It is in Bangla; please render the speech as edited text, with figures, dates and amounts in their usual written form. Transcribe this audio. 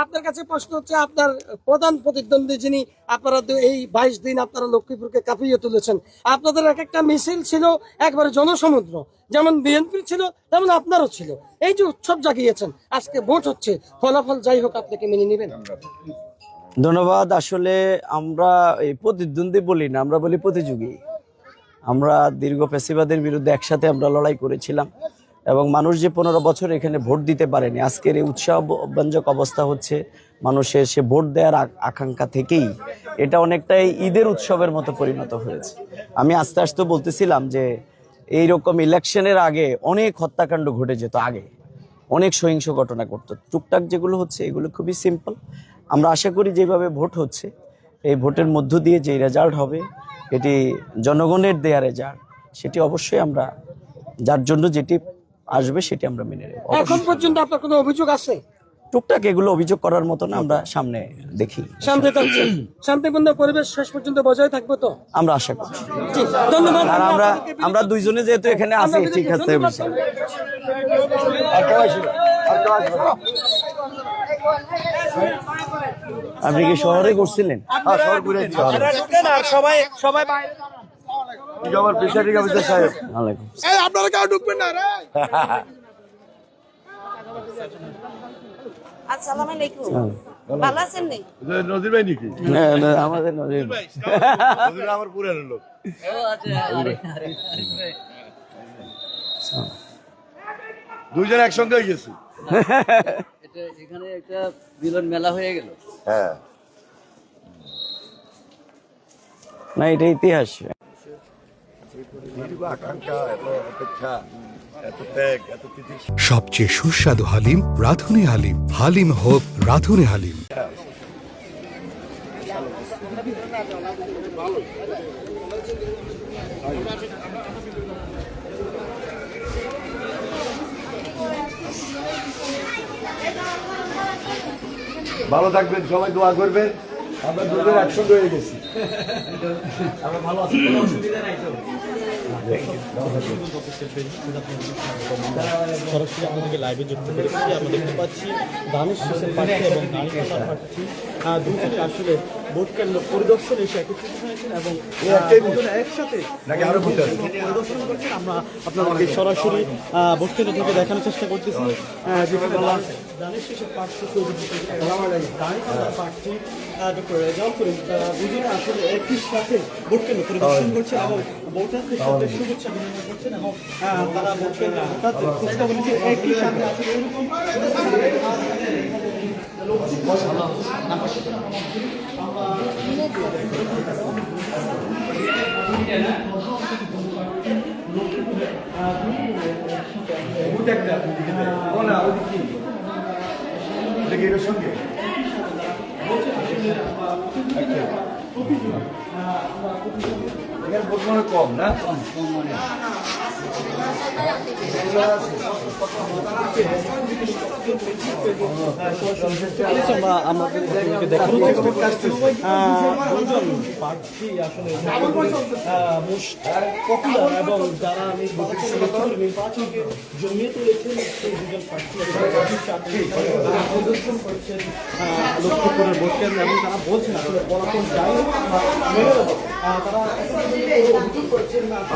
আপনার কাছে প্রশ্ন হচ্ছে, আপনার প্রধান প্রতিদ্বন্দ্বী যিনি, আপনারা এই 22 দিন আপনারা লক্ষ্মীপুরকে কাঁপিয়ে তুলেছেন, আপনাদের এক একটা মিছিল ছিল একবারে জনসমুদ্র, যেমন বিএনপির ছিল তেমন আপনারও ছিল। এই যে উৎসব জাগিয়েছেন, আজকে ভোট হচ্ছে, ফলাফল যাই হোক আপনাকে মেনে নেবেন? ধন্যবাদ। আসলে আমরা এই প্রতিদ্বন্দ্বী বলি না, আমরা বলি প্রতিযোগী। আমরা দীর্ঘ ফ্যাসিবাদের বিরুদ্ধে একসাথে আমরা লড়াই করেছিলাম এবং মানুষ যে 15 বছর এখানে ভোট দিতে পারেনি, আজকের এই উৎসাহব্যঞ্জক অবস্থা হচ্ছে মানুষের সে ভোট দেওয়ার আকাঙ্ক্ষা থেকেই এটা অনেকটাই ঈদের উৎসবের মতো পরিণত হয়েছে। আমি আস্তে আস্তে বলতেছিলাম যে এইরকম ইলেকশনের আগে অনেক হত্যাকাণ্ড ঘটে যেত, আগে অনেক সহিংস ঘটনা ঘটতো। টুকটাক যেগুলো হচ্ছে এগুলো খুবই সিম্পল। আমরা আশা করি যেভাবে ভোট হচ্ছে, এই ভোটের মধ্য দিয়ে যে রেজাল্ট হবে এটি জনগণের দেয়া রেজাল্ট, সেটি অবশ্যই আমরা যার জন্য যেটি আসবে সেটি আমরা মেনে নেব। এখন পর্যন্ত আপনার কোনো অভিযোগ আছে? টুকটাক এগুলো অভিযোগ করার মতো না, আমরা সামনে দেখি। শান্তিপূর্ণ পরিবেশ শেষ পর্যন্ত বজায় থাকবে তো আমরা আশা করছি। ধন্যবাদ। আর আমরা দুইজনে যেহেতু এখানে আছি, ঠিক আছে। আপনি কি শহরে করছিলেন? আপনারা কেউ ঢুকবেন না রে। আসসালামু আলাইকুম। ভালো আছেন নি? নজির ভাই নাকি? আমাদের নজির ভাই। নজির আমার পুরানো লোক। ও আচ্ছা, আরে দুইজন একসঙ্গে হয়ে গেছি। এটা এখানে একটা মিলন মেলা হয়ে গেল। হ্যাঁ, না এটা ইতিহাস। আকাঙ্ক্ষা, এত অপেক্ষা, এত ত্যাগ, এত তিতিক্ষা। সবচেয়ে সুস্বাদু হালিম রাঁধুনি হালিম। হালিম হোক রাঁধুনি হালিম। ভালো থাকবেন, সবাই দোয়া করবেন। আমরা দুজন একসঙ্গে হয়ে গেছি। আমরা ভালো আছি, কোনো অসুবিধা নাই তো? সরাসরি আপনাদেরকে লাইভে যুক্ত করেছি। আমরা দেখতে পাচ্ছি দানিশ হোসেন প্রার্থী এবং দানিশ হাসান প্রার্থী দুজনে আসলে ভোট কেন্দ্র পরিদর্শন এসে একত্রিত হয়েছেন এবং একসাথে পরিদর্শন করছেন। আমরা আপনাদেরকে সরাসরি ভোট কেন্দ্র থেকে দেখানোর চেষ্টা করতেছি যেখানে দানিশ হোসেন প্রার্থী, দানিশ হাসান প্রার্থী ডক্টর রেজাউল করিম, দুজনে আসলে একই সাথে ভোট কেন্দ্র পরিদর্শন করছেন এবং ভোটারদের সাথে শুভেচ্ছা বিনিময় করছেন এবং তারা ভোট কেন্দ্রে ভোটারদের খোঁজখবরকে একই সাথে আছে এরকম কম না, আমাদেরকে দেখানোর চেষ্টা করতেছি দুজন প্রার্থী আসলে মোস্ট পপুলার এবং যারা নির্বাচনকে জমিয়ে তুলেছেন সেই দুজন প্রার্থী প্রদর্শন করছেন লক্ষ্মীপুরের ভোট কেন্দ্র এবং তারা বলছেন আসলে ফলাফল যাই হোক মেনে দেবো। তারা অভিযোগ করছেন না আমি